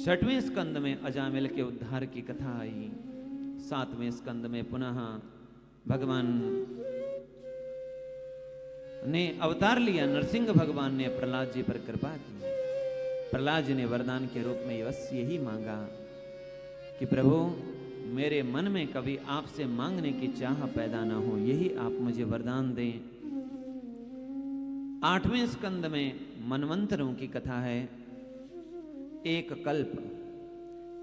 छठवें स्कंद में अजामिल के उद्धार की कथा आई। सातवें स्कंद में पुनः भगवान ने अवतार लिया। नरसिंह भगवान ने प्रहलाद जी पर कृपा की। प्रहलाद जी ने वरदान के रूप में बस यही मांगा कि प्रभु मेरे मन में कभी आपसे मांगने की चाह पैदा ना हो, यही आप मुझे वरदान दें। आठवें स्कंद में मनवंतरों की कथा है। एक कल्प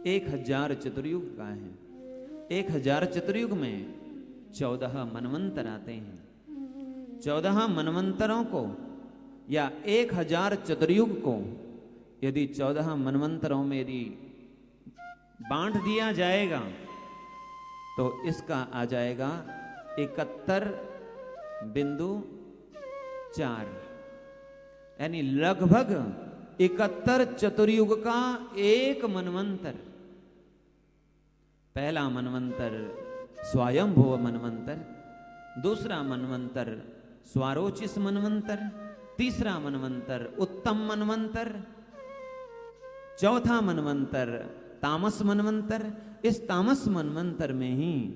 1000 चतुर्युग का है। 1000 चतुर्युग में 14 मनवंतर आते हैं। 14 मनवंतरों को या 1000 चतुर्युग को यदि 14 मनवंतरों में यदि बांट दिया जाएगा तो इसका आ जाएगा 71.4, यानी लगभग 71 चतुर्युग का एक मनवंतर। पहला मनवंतर स्वयंभुव मनवंतर, दूसरा मनवंतर स्वारोचिस मनवंतर, तीसरा मनवंतर उत्तम मनवंतर, चौथा मनवंतर तामस मनवंतर। इस तामस मनवंतर में ही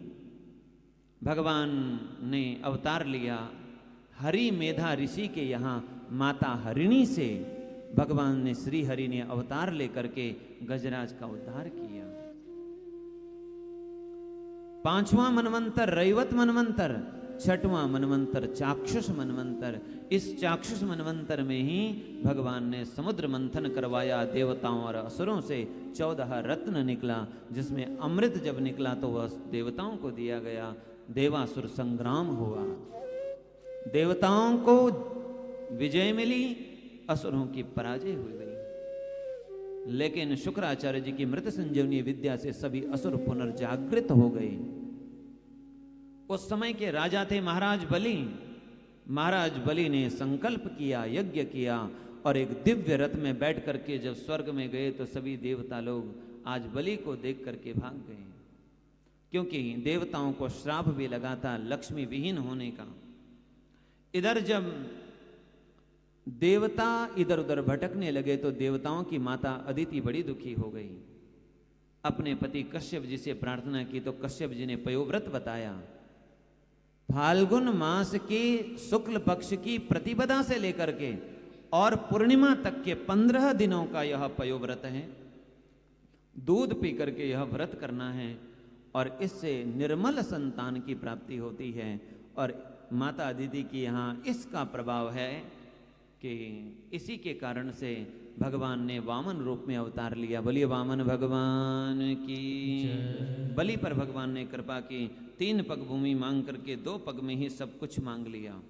भगवान ने अवतार लिया। हरि मेधा ऋषि के यहाँ माता हरिणी से भगवान ने श्री हरि ने अवतार लेकर के गजराज का उद्धार किया। पांचवा मनवंतर रैवत मनवंतर, छठवां मनवंतर चाक्षुष मनवंतर। इस चाक्षुष मनवंतर में ही भगवान ने समुद्र मंथन करवाया देवताओं और असुरों से। 14 रत्न निकला, जिसमें अमृत जब निकला तो वह देवताओं को दिया गया। देवासुर संग्राम हुआ, देवताओं को विजय मिली, असुरों की पराजय हो गई। लेकिन शुक्राचार्य जी की मृत संजीवनी विद्या से सभी असुर पुनर्जागृत हो गए। उस समय के राजा थे महाराज बलि। महाराज बलि ने संकल्प किया, यज्ञ किया और एक दिव्य रथ में बैठ करके जब स्वर्ग में गए तो सभी देवता लोग आज बलि को देख करके भाग गए, क्योंकि देवताओं को श्राप भी लगा था लक्ष्मी विहीन होने का। इधर जब देवता इधर उधर भटकने लगे तो देवताओं की माता अदिति बड़ी दुखी हो गई। अपने पति कश्यप जी से प्रार्थना की तो कश्यप जी ने पयोव्रत बताया। फाल्गुन मास की शुक्ल पक्ष की प्रतिपदा से लेकर के और पूर्णिमा तक के 15 दिनों का यह पयोव्रत है। दूध पी करके यह व्रत करना है और इससे निर्मल संतान की प्राप्ति होती है। और माता अदिति की यहाँ इसका प्रभाव है कि इसी के कारण से भगवान ने वामन रूप में अवतार लिया। बोलिए वामन भगवान की। बलि पर भगवान ने कृपा की। 3 पग भूमि मांग करके 2 पग में ही सब कुछ मांग लिया।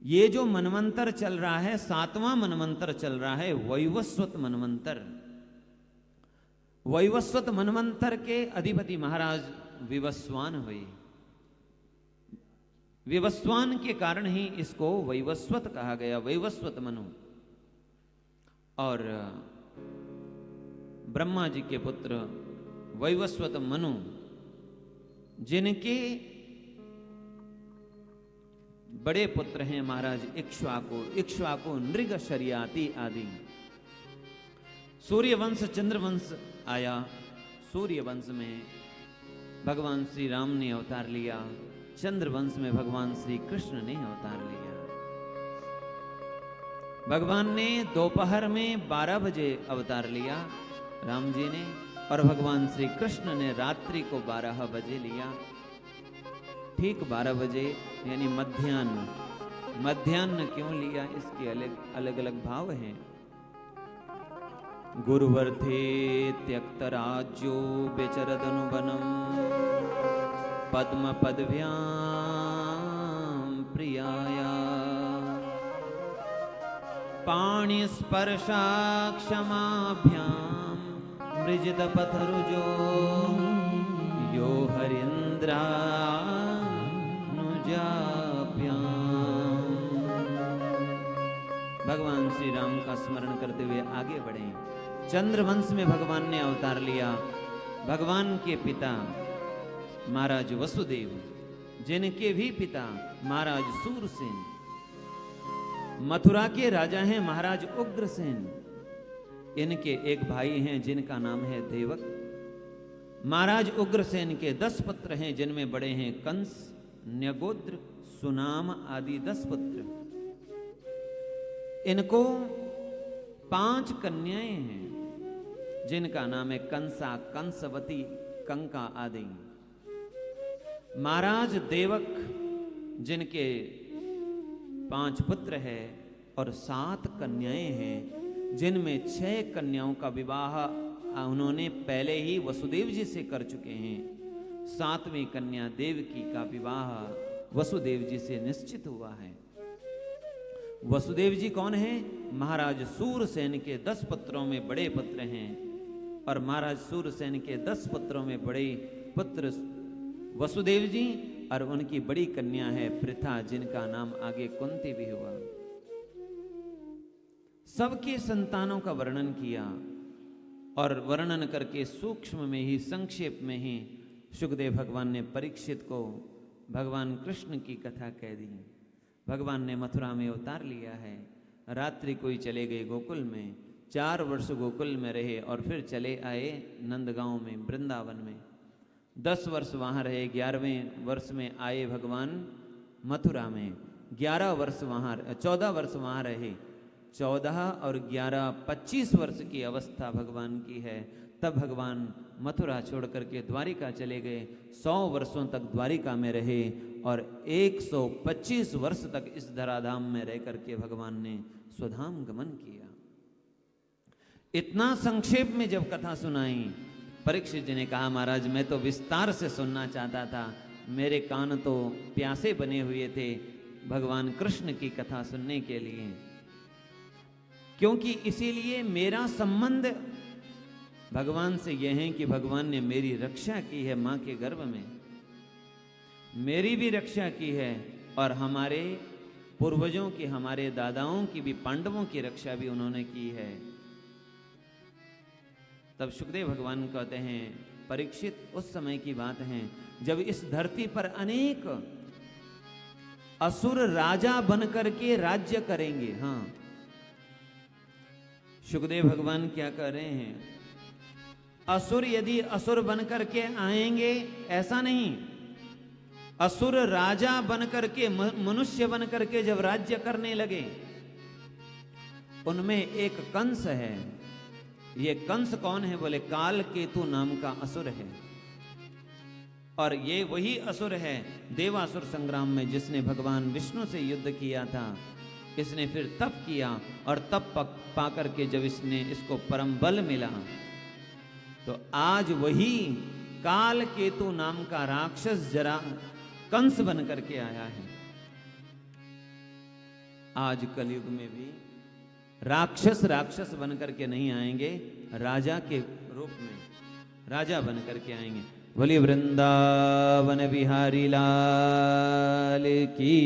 ये जो मनवंतर चल रहा है, 7वां मनवंतर चल रहा है वैवस्वत मनवंतर। वैवस्वत मनवंतर के अधिपति महाराज विवस्वान हुए। विवस्वान के कारण ही इसको वैवस्वत कहा गया, वैवस्वत मनु। और ब्रह्मा जी के पुत्र वैवस्वत मनु, जिनके बड़े पुत्र हैं महाराज इक्ष्वाकु, नृग, शरियाती आदि। सूर्यवंश चंद्रवंश आया। सूर्यवंश में भगवान श्री राम ने अवतार लिया। चंद्रवंश में भगवान श्री कृष्ण ने अवतार लिया। भगवान ने दोपहर में 12 बजे अवतार लिया राम जी ने, और भगवान श्री कृष्ण ने रात्रि को 12 बजे लिया। ठीक 12 बजे यानी मध्याह्न। मध्याह्न क्यों लिया, इसके अलग अलग भाव हैं। गुरुवर्थे त्यक्त राज्यो बेचरदनुवनम पद्म पदव्याम प्रियाया पाणि स्पर्शा क्षमाभ्याम मृजित पथरुजो यो हरिंद्रानुजाभ्याम। भगवान श्री राम का स्मरण करते हुए आगे बढ़े। चंद्रवंश में भगवान ने अवतार लिया। भगवान के पिता महाराज वसुदेव, जिनके भी पिता महाराज सूरसेन, मथुरा के राजा हैं महाराज उग्रसेन। इनके एक भाई हैं जिनका नाम है देवक। महाराज उग्रसेन के 10 पुत्र हैं, जिनमें बड़े हैं कंस, न्यगोत्र, सुनाम आदि 10 पुत्र। इनको 5 कन्याएं हैं, जिनका नाम है कंसा, कंसवती, कंका आदि। महाराज देवक जिनके 5 पुत्र हैं और 7 कन्याएं हैं, जिनमें 6 कन्याओं का विवाह उन्होंने पहले ही वसुदेव जी से कर चुके हैं। 7वीं कन्या देवकी का विवाह वसुदेव जी से निश्चित हुआ है। वसुदेव जी कौन हैं? महाराज सूरसेन के 10 पुत्रों में बड़े पुत्र हैं, और महाराज सूरसेन के 10 पुत्रों में बड़े पुत्र वसुदेव जी, और उनकी बड़ी कन्या है पृथा, जिनका नाम आगे कुंती भी हुआ। सबके संतानों का वर्णन किया, और वर्णन करके सूक्ष्म में ही, संक्षेप में ही सुखदेव भगवान ने परीक्षित को भगवान कृष्ण की कथा कह दी। भगवान ने मथुरा में उतार लिया है। रात्रि कोई चले गए गोकुल में, 4 वर्ष गोकुल में रहे और फिर चले आए नंदगांव में, वृंदावन में। 10 वर्ष वहाँ रहे, 11वें वर्ष में आए भगवान मथुरा में। 14 वर्ष वहाँ 14 वर्ष वहाँ रहे। 14 और 11 25 वर्ष की अवस्था भगवान की है। तब भगवान मथुरा छोड़ करके द्वारिका चले गए। 100 वर्षों तक द्वारिका में रहे और 125 वर्ष तक इस धराधाम में रह करके भगवान ने स्वधाम गमन किया। इतना संक्षेप में जब कथा सुनाई, परीक्षित जी ने कहा, महाराज मैं तो विस्तार से सुनना चाहता था, मेरे कान तो प्यासे बने हुए थे भगवान कृष्ण की कथा सुनने के लिए, क्योंकि इसीलिए मेरा संबंध भगवान से यह है कि भगवान ने मेरी रक्षा की है। मां के गर्भ में मेरी भी रक्षा की है, और हमारे पूर्वजों की, हमारे दादाओं की भी, पांडवों की रक्षा भी उन्होंने की है। तब सुखदेव भगवान कहते हैं, परीक्षित उस समय की बात है जब इस धरती पर अनेक असुर राजा बन करके राज्य करेंगे। हाँ, सुखदेव भगवान क्या कह रहे हैं? असुर यदि असुर बन करके आएंगे, ऐसा नहीं, असुर राजा बन करके, मनुष्य बन करके जब राज्य करने लगे, उनमें एक कंस है। ये कंस कौन है? बोले काल केतु नाम का असुर है, और ये वही असुर है देवासुर संग्राम में जिसने भगवान विष्णु से युद्ध किया था। इसने फिर तप किया, और तप पा करके जब इसको परम बल मिला, तो आज वही काल केतु नाम का राक्षस जरा कंस बन करके आया है। आज कलयुग में भी राक्षस बन करके नहीं आएंगे, राजा के रूप में राजा बन करके आएंगे। बोलिए वृंदावन बिहारी लाल की।